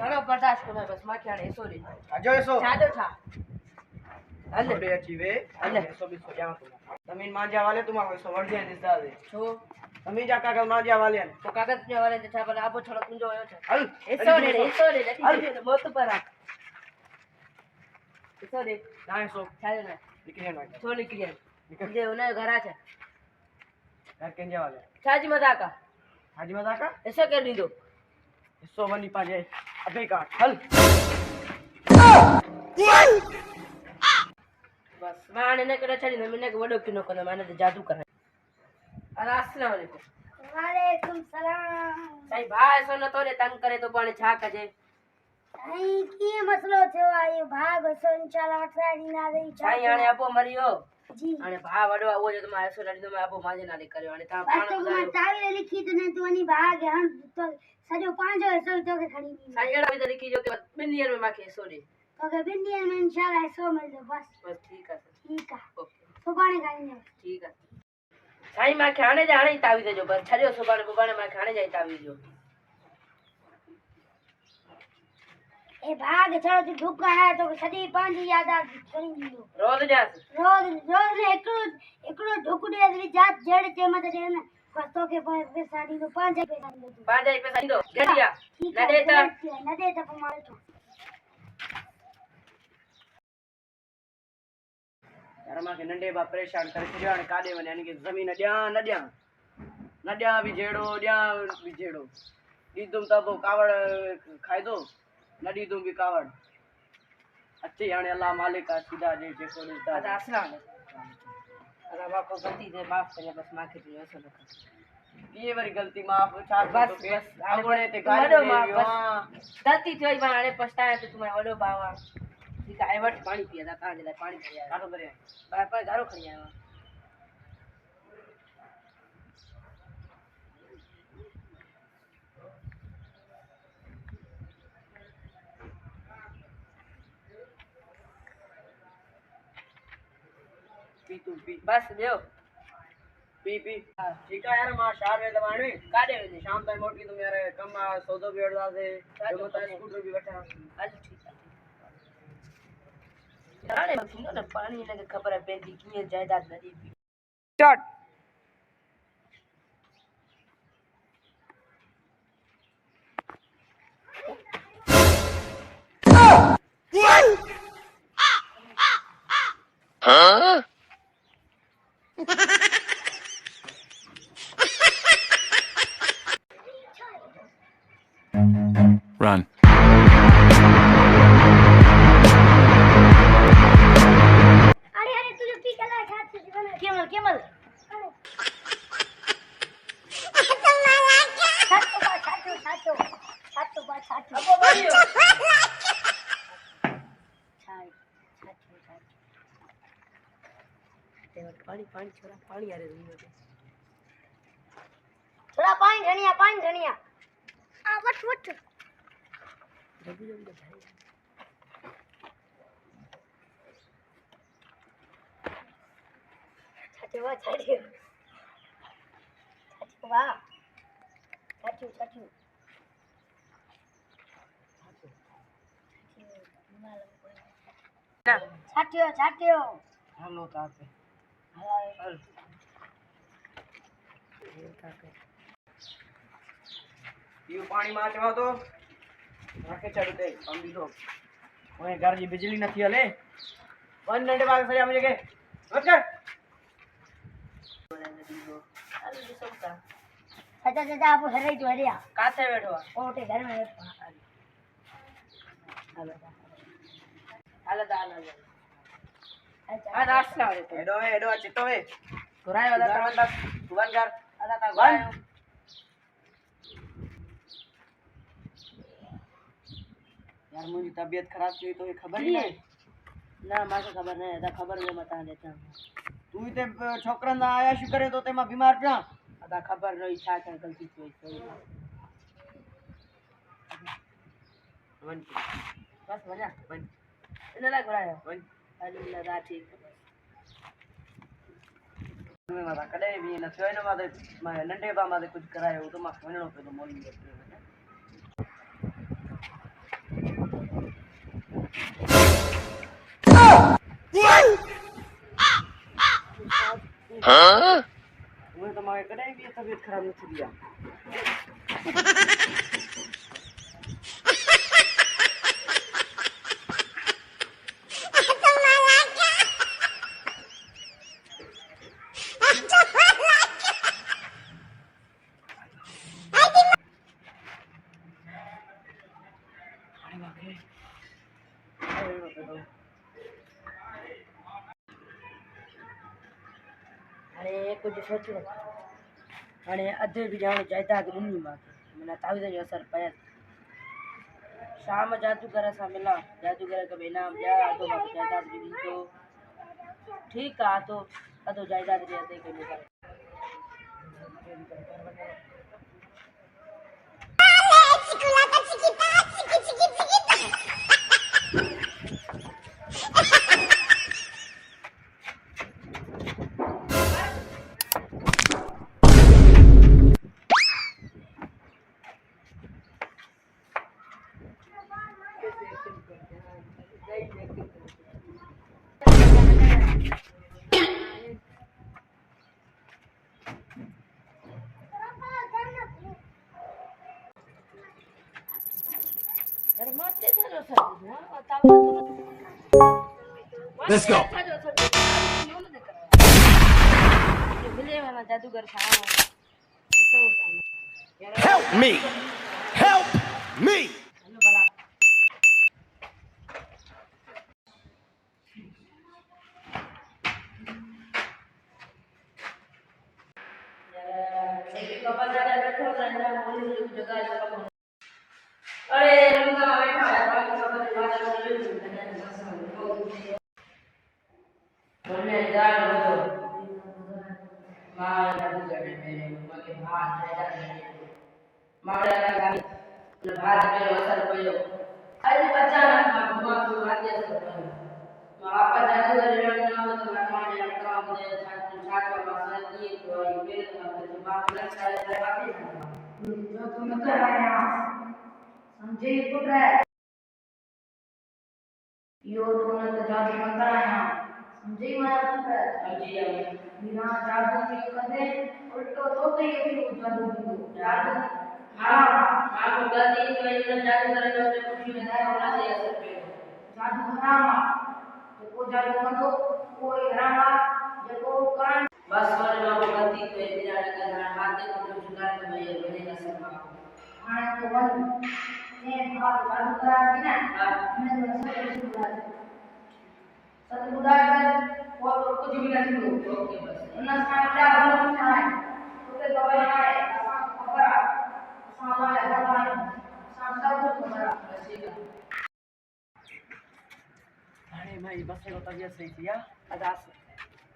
चलो बर्दाश्त करो बस मां क्या है सॉरी आजो एसो जादो था अल्ले बड़े अच्छी वे अल्ले एसो भी सो जाओ तुम तमीन मांजा वाले तुम आको सो वर्दी दिस दे छो तमी जा कागज मांजा वाले तो कागज ने वाले था पर आपो थोड़ा कुंजो होयो था हल एसो रे लकी तो बहुत पर आ एसो रे ना एसो चाले ना निकल ना छो निकल निकल दे उन्हें घर आ जा घर केंजे वाले छाजी मजाका हाजी मजा का ऐसा कर दी दो एसो बनी पाजे अबे का हल बस माने ने करे छड़ी ने मैंने वडो किनो कोने माने तो जादू करे अस्सलाम वालेकुम सलाम साईं भाई सो न तोरे तंग करे तो पानी छा कजे साईं की मसलो थयो आयो भाग संचाल अठाड़ी ना दई साईं आने आपो मरियो जी आने भा वडो वो जो तुम्हारे सो लड़ी तो मैं आपो माजे नाले करयो आने ता बस तो मैं तावी लिखी तो ने तो नी भाग हन तो सजो पांचो सो तो के खड़ी दी साईं एड़ा भी लिखी जो के बिनियर में माके सो दे तो के बिंदिया में इंशाल्लाह सो मिल दो बस ठीक है ओके सुबाने खाएंगे ठीक है साईं मां खाने जाने तावी देजो बस छरियो सुबाने बुबाने मां खाने जाई तावी जो ए भाग चलो तू दुख है तो सदी पांच याद आ करी दियो रोज जास रोज ने एकड़ो ढुक दे दी जात जड़ के मत दे ना बस तो के पैसा दी दो 5 पैसा दी दो 5 पैसा दो गड़िया न दे तो मारे तो यार मां के नंडे बा परेशान कर छड़ियो ने काडे वने यानी कि जमीन न द्या भी जेड़ो दी तुम तब कावड़ खाई दो न दी तुम भी कावड़ अच्छे यानी अल्लाह मालिक का सीधा जे जेको देता है अस्सलाम अल्लाह मां को गलती दे माफ करे बस मां के तो ऐसा न कर ये वाली गलती माफ छा बस आगोने ते गाड़ी गलती थई बाने पछताए तो तुम्हारे वडो बावा ठीक है वट पानी पिया था कहां ले पानी पिया काटो करे पर घरो खड़ी आया पी तू पी बस देओ पी ठीक है यार मां शार वे दवाने काडे वे शाम तक मोटी तुम यार कम सौदो भी अड़दा से जो मत स्कूटर भी बैठा आज ठीक है यारे मखिनो ने पानी लगे खबर है पेंदी किए जायदाद नदी भी स्टार्ट Huh? Run. अरे तुझे पी के ला खात केमल साचो अब बोलियो पानी छोड़ा पानी आ रे थोड़ा पानी धनिया आ वट जल्दी छाछो वाह छाछो ना छाछो हेलो ताते हल यो पानी में चवा तो रखे चढ़ते हम भी दो ओए घर की बिजली नहीं हले 1 घंटे बाद सजा मुझे के ओके चाचा आप हरे जो हरिया काथे बैठो ओटे घर में हाल आ रास्ता रे एडो चितो वे घुराए वाला तवन तुवन घर आधा का वन यार मुझे तबीयत खराब थी तो ये खबर नहीं है ना मां को खबर नहीं है खबर मैं बता देता तू ते छोकरन ना आया शु करे तो ते मा बीमार पिया आधा खबर नहीं छा कर गलती थी वन बस मजा वन इने ला घुरायो वन अली लगा ठीक मैं माता कदे भी न थियो न माते मैं नंढे बा माते कुछ करायो तो मा वणो पे तो मोली હું તમારે કદાચ બી તબિયત ખરાબ નથી ગયા. अरे कुछ सोचो अरे अधे भी जाने जायदाद मम्मी माँ मैंने तावीज़ जो असर पाया शाम जादूगर सा मिला जादूगर का इनाम जा तो बाकी जायदाद भी दी तो ठीक है तो अधो जायदाद भी दे के मिला Let's go. जादूगर Help me. Help me. समझे पुत्र यो दोनों तो जादू मंत्र आया समझे मारा पुत्र समझी बिना जादू के कदे उल्टो तो ही जादू जादू हाँ हाँ को गलती तो ये जादू करे तो कुछ में ना होना चाहिए सब पे जादू हराम तो को जादू मतो कोई हराम जो कान बस और ना को गलती तो ये जाने का मारते को जो जुगाड़ तो मैं ये बनेगा सब हाँ तो वन ने भाग जादू करा के ना मैं तो सब बुरा कर और कुछ भी नहीं हो ओके बस ना सामने हम है तो के दवाई है खबर सामने दवाई सामने कुछ खबर बस ठीक है अरे भाई बस को तबियत सही थी यार अदास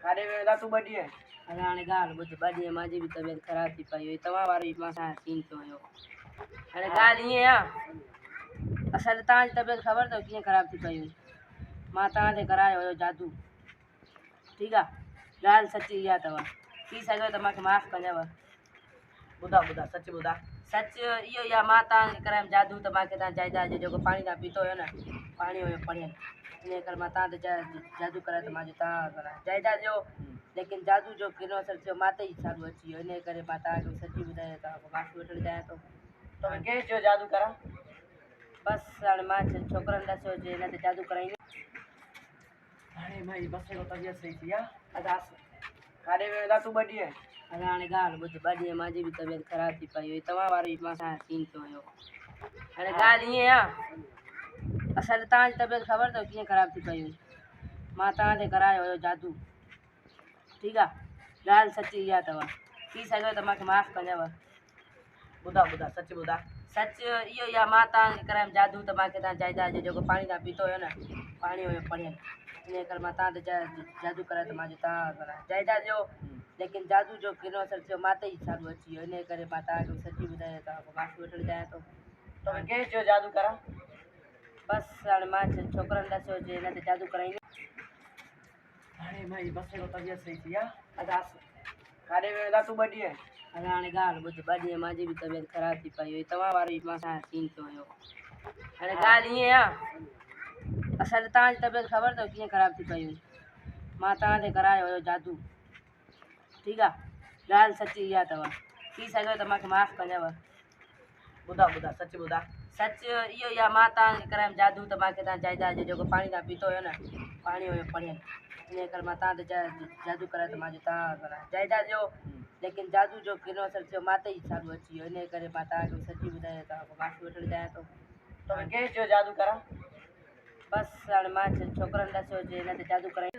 कारे में दातु बड़ी है अरे गाल बुध बाजी माजी भी तबियत खराब थी पाई तमा वारी मासा सीन तो हो अरे गाल ये है असल ताज तबियत खबर तो किए खराब थी पाई माता ने करायो हो जादू ठीक है गाल सच्ची या तवा थी सके तो माके माफ कर जावा बुधा बुधा सच यो या माता ने कराम जादू तो माके ता जायदा जो को पानी ना पीतो है ना पानी हो पड़े ने कर माता ने जादू करे तो माजे ता करा जायदा जो लेकिन जादू जो किनो असर जो माते ही सारू अच्छी ने करे माता को सच्ची बुधाए ता माफ उठड़ जाए तो તમે કે જો જાદુ કરા बस हाणे मां छोकरन दसो जे ने जादू कराई अरे भाई बस को तबियत सही थी यार अदास कारे में दातु बड़ी है अरे हाणे गाल बुध बाजी माजी भी तबियत खराब थी पाई तमा वारी मासा सीन तो हो अरे गाल ये है असल ताज तबियत खबर तो किए खराब थी पाई माता ने करायो हो जादू ठीक है गाल सच्ची या तवा थी सके तो माके माफ कर जावा बुधा बुधा सच यो या माता ने कराम जादू तो माके ता जायदा जो को पानी ना पीतो है ना पानी हो पड़े ने कर माता ने जादू करे तो माजे ता करा जायदा जो लेकिन जादू जो किनो असर जो माते ही सारू अच्छी ने करे माता को सच्ची बुधाए ता माफ उठड़ जाए तो તમે કે જો જાદू કરા बस हाणे मां छोकरन दसो जे ने जादू कराई अरे भाई बस को तबियत सही थी यार अदास कारे में दातु बड़ी है अरे हाणे ॻाल्हि ॿुध ॿ ॾींहं मुंहिंजी बि तबियत ख़राब थी पई हुई तव्हां वारो मां सां सीन थियो हुयो हाणे ॻाल्हि ईअं आहे असांखे तव्हांजी तबियत ख़बर अथव कीअं ख़राब थी पई हुई मां तव्हां ते करायो हुयो जादू ठीकु आहे ॻाल्हि सची इहा अथव थी सघेव त मूंखे माफ़ु कजव ॿुधा ॿुधा सच ॿुधा सच इहो ई आहे मां तव्हांखे करायमि जादू त मूंखे तव्हां जाइदाद जो जेको पाणी तव्हां पीतो हुयो न पाणी हुयो पढ़ियल इन करे मां तव्हां ते जादू करायो त मुंहिंजो तव्हां करायो जाइदाद जो लेकिन जादू जो किनो असरु थियो मां ते ई साॻियो अची वियो इन करे मां तव्हांखे सची ॿुधायां तव्हां माफ़ी वठणु चाहियां थो तोखे कंहिं चयो जादू करा बसि हाणे मां छोकिरनि लाइ सोचे हिन ते जादू कराई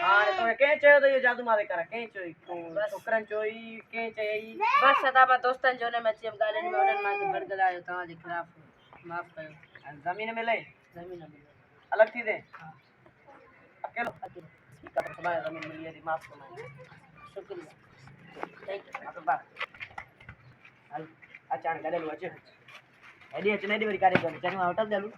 हाणे तोखे कंहिं चयो त इहो जादू मां ते करा कंहिं चयो तूं छोकिरनि चयोई कंहिं चयई बसि तव्हां मां दोस्तनि जो हुन में अची वियमि ॻाल्हियुनि में हुननि मां बड़गलायो तव्हांजे ख़िलाफ़ु माफ़ु कयो ज़मीन मिले ज़मीन मिले अलॻि थी थिए हा अकेलो ठीकु आहे सुभाणे ज़मीन मिली वेंदी माफ़ु कमाए शुक्रिया थैंक यू हल अच हाणे गॾियलु अच हेॾी अच न हेॾी वरी काॾे चल मां होटल ते हलूं